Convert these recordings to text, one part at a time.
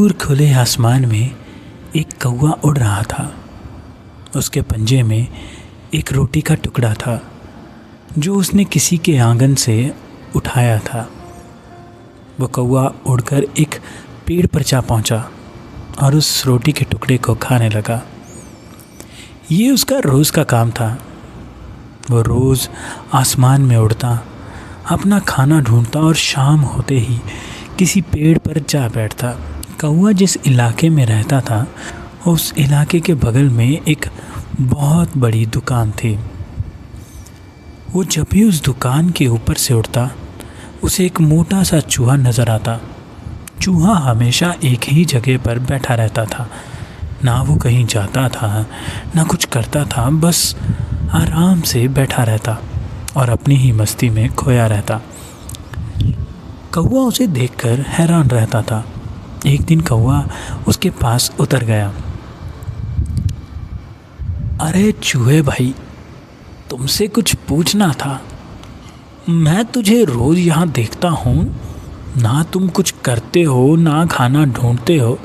दूर खुले आसमान में एक कौवा उड़ रहा था। उसके पंजे में एक रोटी का टुकड़ा था जो उसने किसी के आंगन से उठाया था। वो कौवा उड़कर एक पेड़ पर जा पहुंचा और उस रोटी के टुकड़े को खाने लगा। ये उसका रोज़ का काम था। वो रोज़ आसमान में उड़ता, अपना खाना ढूंढता और शाम होते ही किसी पेड़ पर जा बैठता। कौवा जिस इलाके में रहता था उस इलाके के बगल में एक बहुत बड़ी दुकान थी। वो जब भी उस दुकान के ऊपर से उड़ता उसे एक मोटा सा चूहा नज़र आता। चूहा हमेशा एक ही जगह पर बैठा रहता था। ना वो कहीं जाता था ना कुछ करता था, बस आराम से बैठा रहता और अपनी ही मस्ती में खोया रहता। कौवा उसे देखकर हैरान रहता था। एक दिन कौवा उसके पास उतर गया। अरे चूहे भाई, तुमसे कुछ पूछना था। मैं तुझे रोज़ यहाँ देखता हूँ, ना तुम कुछ करते हो, ना खाना ढूंढते हो,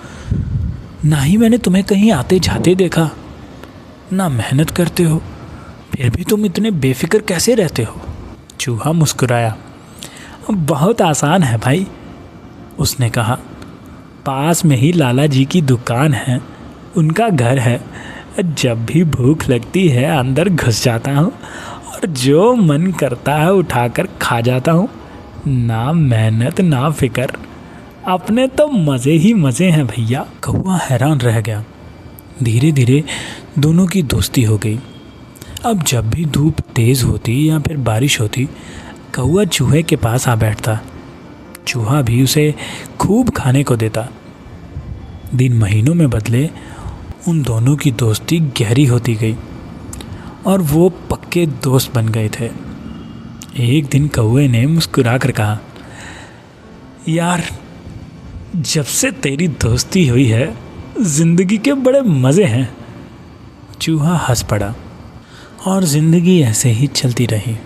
ना ही मैंने तुम्हें कहीं आते जाते देखा, ना मेहनत करते हो, फिर भी तुम इतने बेफिक्र कैसे रहते हो? चूहा मुस्कुराया। बहुत आसान है भाई, उसने कहा। पास में ही लाला जी की दुकान है, उनका घर है। जब भी भूख लगती है अंदर घुस जाता हूँ और जो मन करता है उठाकर खा जाता हूँ। ना मेहनत ना फिक्र, अपने तो मज़े ही मज़े हैं भैया। कौवा हैरान रह गया। धीरे धीरे दोनों की दोस्ती हो गई। अब जब भी धूप तेज़ होती या फिर बारिश होती, कौवा चूहे के पास आ बैठता। चूहा भी उसे खूब खाने को देता। दिन महीनों में बदले, उन दोनों की दोस्ती गहरी होती गई और वो पक्के दोस्त बन गए थे। एक दिन कौवे ने मुस्कुराकर कहा, यार, जब से तेरी दोस्ती हुई है ज़िंदगी के बड़े मज़े हैं। चूहा हंस पड़ा और ज़िंदगी ऐसे ही चलती रही।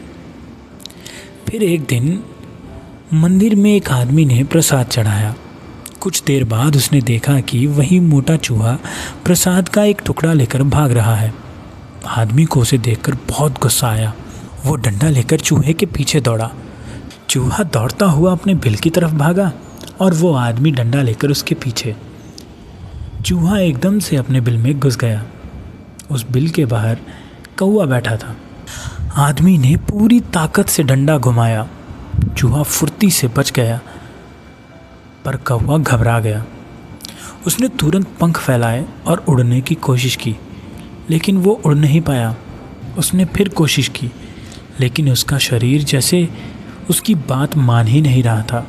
फिर एक दिन मंदिर में एक आदमी ने प्रसाद चढ़ाया। कुछ देर बाद उसने देखा कि वही मोटा चूहा प्रसाद का एक टुकड़ा लेकर भाग रहा है। आदमी को उसे देखकर बहुत गुस्सा आया। वो डंडा लेकर चूहे के पीछे दौड़ा। चूहा दौड़ता हुआ अपने बिल की तरफ भागा और वो आदमी डंडा लेकर उसके पीछे। चूहा एकदम से अपने बिल में घुस गया। उस बिल के बाहर कौवा बैठा था। आदमी ने पूरी ताकत से डंडा घुमाया। चूहा फुर्ती से बच गया, पर कौवा घबरा गया। उसने तुरंत पंख फैलाए और उड़ने की कोशिश की, लेकिन वो उड़ नहीं पाया। उसने फिर कोशिश की, लेकिन उसका शरीर जैसे उसकी बात मान ही नहीं रहा था।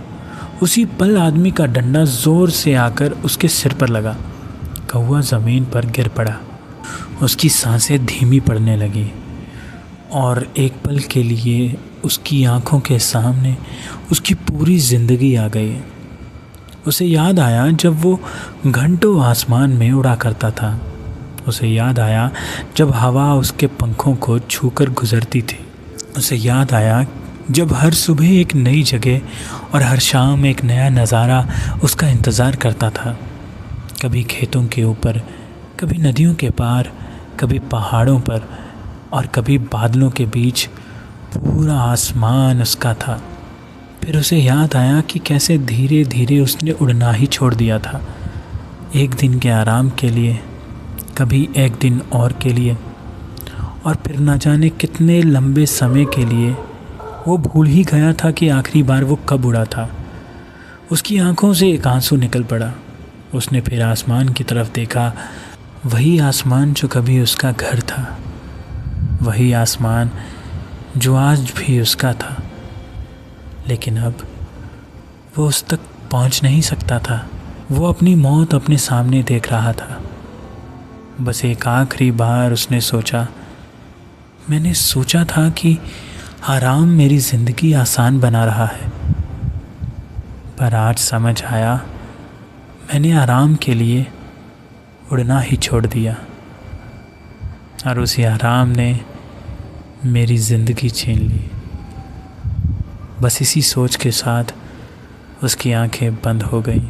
उसी पल आदमी का डंडा ज़ोर से आकर उसके सिर पर लगा। कौवा ज़मीन पर गिर पड़ा। उसकी सांसें धीमी पड़ने लगी और एक पल के लिए उसकी आंखों के सामने उसकी पूरी ज़िंदगी आ गई। उसे याद आया जब वो घंटों आसमान में उड़ा करता था। उसे याद आया जब हवा उसके पंखों को छूकर गुजरती थी। उसे याद आया जब हर सुबह एक नई जगह और हर शाम एक नया नज़ारा उसका इंतज़ार करता था। कभी खेतों के ऊपर, कभी नदियों के पार, कभी पहाड़ों पर और कभी बादलों के बीच पूरा आसमान उसका था। फिर उसे याद आया कि कैसे धीरे धीरे उसने उड़ना ही छोड़ दिया था। एक दिन के आराम के लिए, कभी एक दिन और के लिए, और फिर ना जाने कितने लंबे समय के लिए। वो भूल ही गया था कि आखिरी बार वो कब उड़ा था। उसकी आंखों से एक आंसू निकल पड़ा। उसने फिर आसमान की तरफ देखा। वही आसमान जो कभी उसका घर था, वही आसमान जो आज भी उसका था, लेकिन अब वो उस तक पहुंच नहीं सकता था। वो अपनी मौत अपने सामने देख रहा था। बस एक आखिरी बार उसने सोचा, मैंने सोचा था कि आराम मेरी ज़िंदगी आसान बना रहा है, पर आज समझ आया मैंने आराम के लिए उड़ना ही छोड़ दिया और उसी आराम ने मेरी ज़िंदगी छीन ली। बस इसी सोच के साथ उसकी आंखें बंद हो गईं।